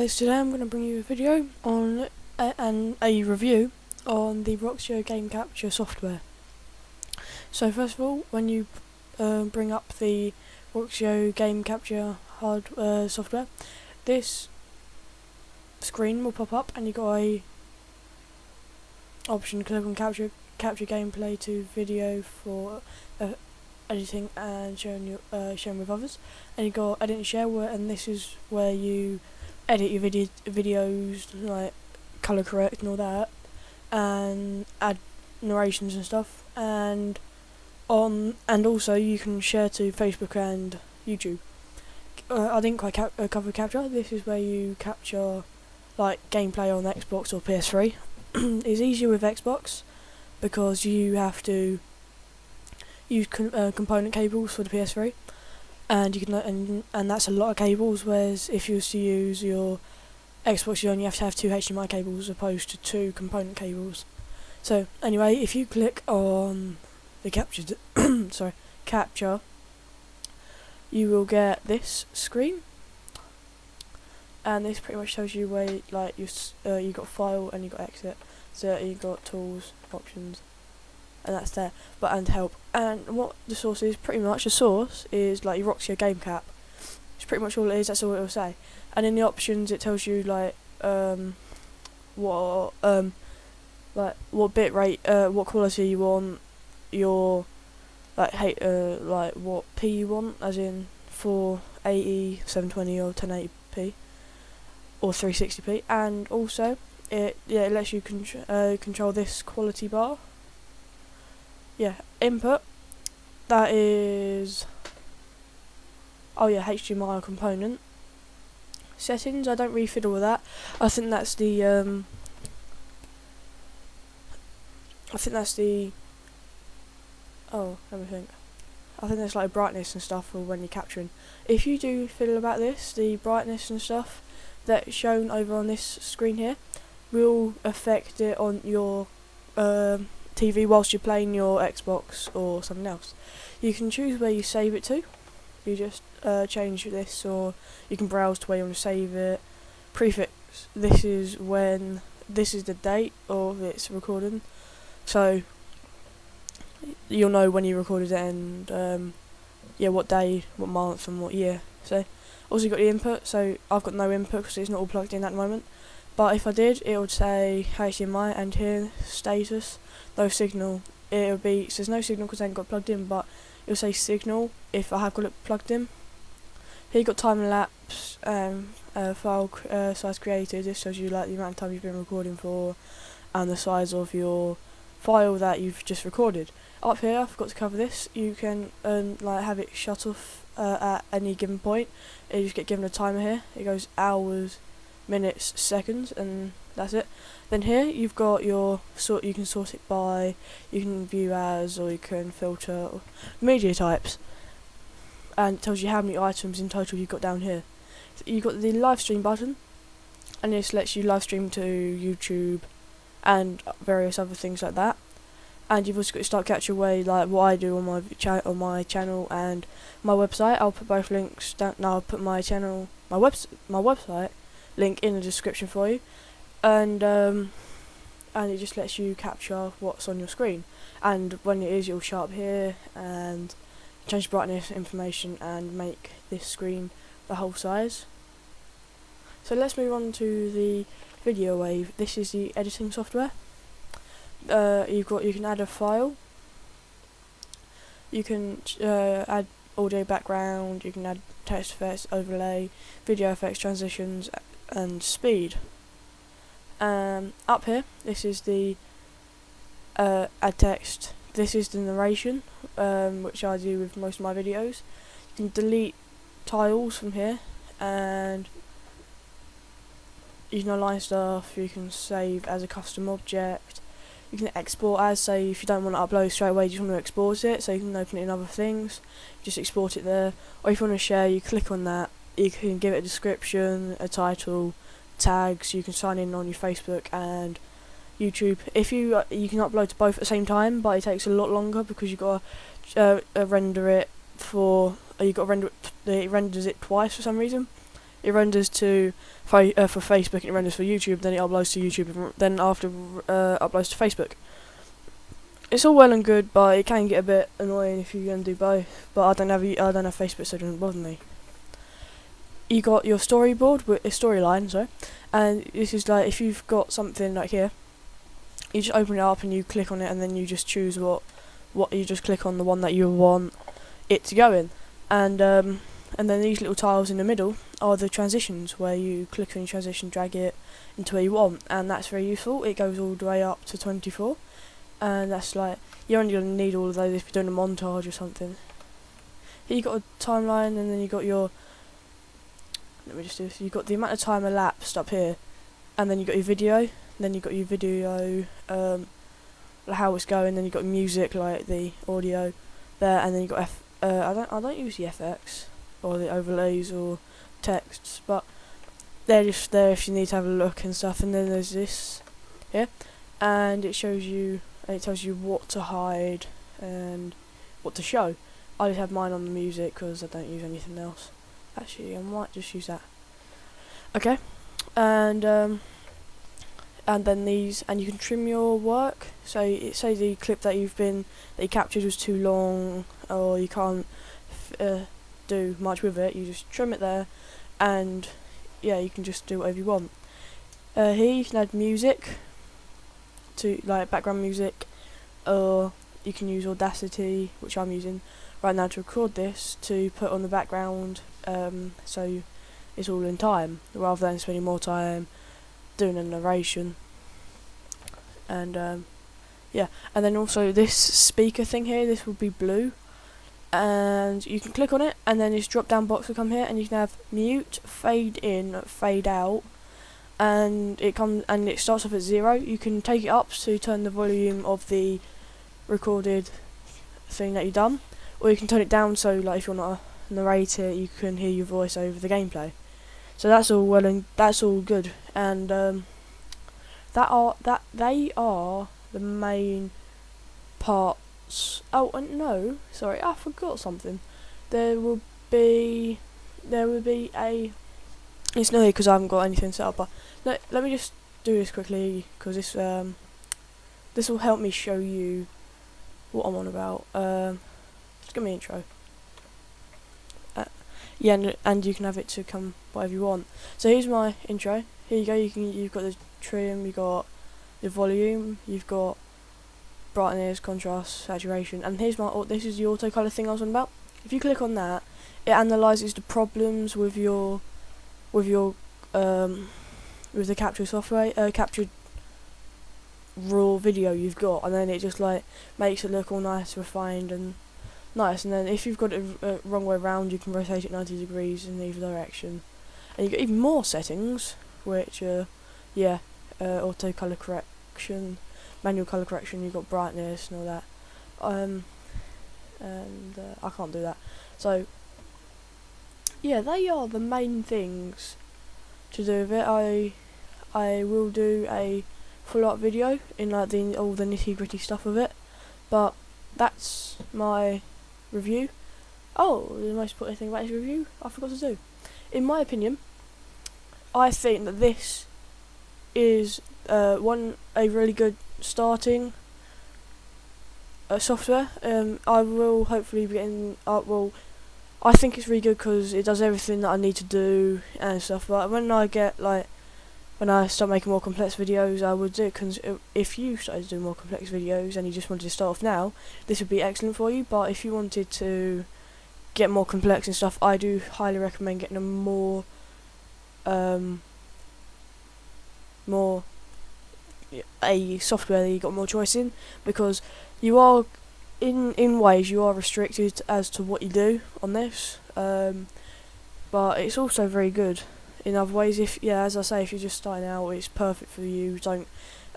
guys, today I'm going to bring you a video on a review on the Roxio Game Capture software. So first of all, when you bring up the Roxio Game Capture software, this screen will pop up and you got a option to click on capture gameplay to video for editing and sharing with others, and you got edit and share, and this is where you edit your videos, like colour correct and all that, and add narrations and stuff, and also you can share to Facebook and YouTube. I didn't quite cover capture. This is where you capture like gameplay on Xbox or PS3. It's easier with Xbox because you have to use component cables for the PS3, and you can and that's a lot of cables. Whereas if you was to use your Xbox, you only have to have 2 HDMI cables as opposed to 2 component cables. So anyway, if you click on the capture, you will get this screen, and this pretty much tells you where like you got file and you got exit, so you got tools, options, and that's there, and help. And what the source is, pretty much the source is like your Roxio Game Cap. It's pretty much all it is. That's all it will say. And in the options, it tells you like what bit rate, what quality you want, your like what P you want, as in 480, 720, or 1080p, or 360p, and also it lets you control this quality bar. Input, that is HDMI component. Settings, I don't really fiddle with that. I think that's the let me think. I think that's like brightness and stuff for when you're capturing. If you do fiddle about this, the brightness and stuff that's shown over on this screen here will affect it on your TV whilst you're playing your Xbox or something else. You can choose where you save it to. You just change this, or you can browse to where you want to save it. Prefix, this is the date of its recording, so you'll know when you recorded it, and what day, what month, and what year. So also you got the input. So I've got no input because it's not all plugged in at the moment, but if I did, it would say HDMI, and here status, no signal. It would be, so there's no signal because I haven't got plugged in, but it'll say signal if I have got it plugged in. Here you got time lapse, file size created. This shows you like the amount of time you've been recording for, and the size of your file that you've just recorded. Up here, I forgot to cover this. You can have it shut off at any given point. You just get given a timer here. It goes hours, minutes, seconds, and that's it. Then here you've got your you can sort it by, you can view as, or you can filter media types, and it tells you how many items in total you've got down here. So you've got the live stream button, and this lets you live stream to YouTube and various other things like that. And you've also got to start capture way, like what I do on my channel and my website. I'll put both links down. Now I'll put my channel, my website link in the description for you, and it just lets you capture what's on your screen, and when it is, you'll show up here and change brightness, information, and make this screen the whole size. So let's move on to the video wave. This is the editing software. You can add a file, you can add audio background, you can add text effects, overlay, video effects, transitions, and speed. Up here, this is the add text. This is the narration, which I do with most of my videos. You can delete tiles from here, and you can align stuff. You can save as a custom object. You can export as, say if you don't want to upload straight away, you just want to export it, so you can open it in other things, just export it there. Or if you want to share, you click on that, you can give it a description, a title, tags. You can sign in on your Facebook and YouTube. If you can upload to both at the same time, but it takes a lot longer because you got to render it for, it renders it twice for some reason. it renders to for Facebook, and it renders for YouTube, then it uploads to YouTube, and then after uploads to Facebook. It's all well and good, but it can get a bit annoying if you're gonna do both. But I don't have Facebook, so it doesn't bother me. You got your storyboard with a storyline, sorry, and this is like if you've got something like here, you just open it up and you click on it, and then you just choose what you just click on the one that you want it to go in, and then these little tiles in the middle are the transitions, where you click on your transition, drag it into where you want, and that's very useful. It goes all the way up to 24, and that's like, you're only going to need all of those if you're doing a montage or something. Here you got a timeline, and then you got your, let me just do this, you got the amount of time elapsed up here, and then you got your video, and then you got your video, how it's going, then you got music, like the audio there, and then you got I don't use the FX or the overlays or texts, but they're just there if you need to have a look and stuff. And then there's this here, and it shows you, and it tells you what to hide and what to show. I just have mine on the music because I don't use anything else. Actually, I might just use that. Okay, and then these, and you can trim your work. So say the clip that you captured was too long, or you can't do much with it. You just trim it there, and yeah, you can just do whatever you want. Here you can add music to, like, background music, or you can use Audacity, which I'm using right now to record this, to put on the background, so it's all in time, rather than spending more time doing a narration. And yeah, and then also this speaker thing here, this will be blue, and you can click on it, and then this drop down box will come here, and you can have mute, fade in, fade out, and it starts off at 0. You can take it up to turn the volume of the recorded thing that you've done, or you can turn it down, so like if you're not a narrator, you can hear your voice over the gameplay. So that's all well, and that's all good, and they are the main parts. Oh, and no, sorry, I forgot something. There will be a. It's not here because I haven't got anything set up. But let me just do this quickly, because this will help me show you what I'm on about. Just give me an intro. Yeah, and you can have it to come whatever you want. So here's my intro. Here you go. You've got the trim, you've got the volume, you've got brightness, contrast, saturation, and here's this is the auto color thing I was on about. If you click on that, it analyzes the problems with the capture software, captured raw video you've got, and then it just like makes it look all nice, refined, and nice. And then if you've got it wrong way around, you can rotate it 90 degrees in either direction. And you got even more settings, which yeah, auto color correction, manual color correction. You've got brightness and all that. And I can't do that. So yeah, they are the main things to do with it. I will do a full art video in like all the nitty gritty stuff of it, but that's my review. Oh, the most important thing about this review I forgot to do. In my opinion, I think that this is a really good starting software. I will hopefully be getting I think it's really good because it does everything that I need to do and stuff. But when I start making more complex videos, I would do it, because if you started to do more complex videos and you just wanted to start off now, this would be excellent for you. But if you wanted to get more complex and stuff, I do highly recommend getting a more a software that you got more choice in, because you are in ways you are restricted as to what you do on this, but it's also very good in other ways. As I say, if you're just starting out, it's perfect for you. You don't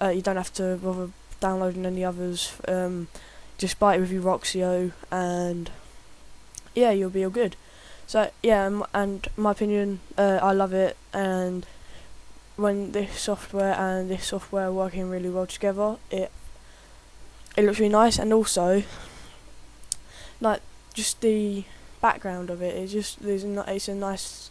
have to bother downloading any others. Just buy it with your Roxio, and yeah, you'll be all good. So yeah, and my opinion, I love it, and when this software and this software are working really well together, it looks really nice. And also, like, just the background of it, it's a nice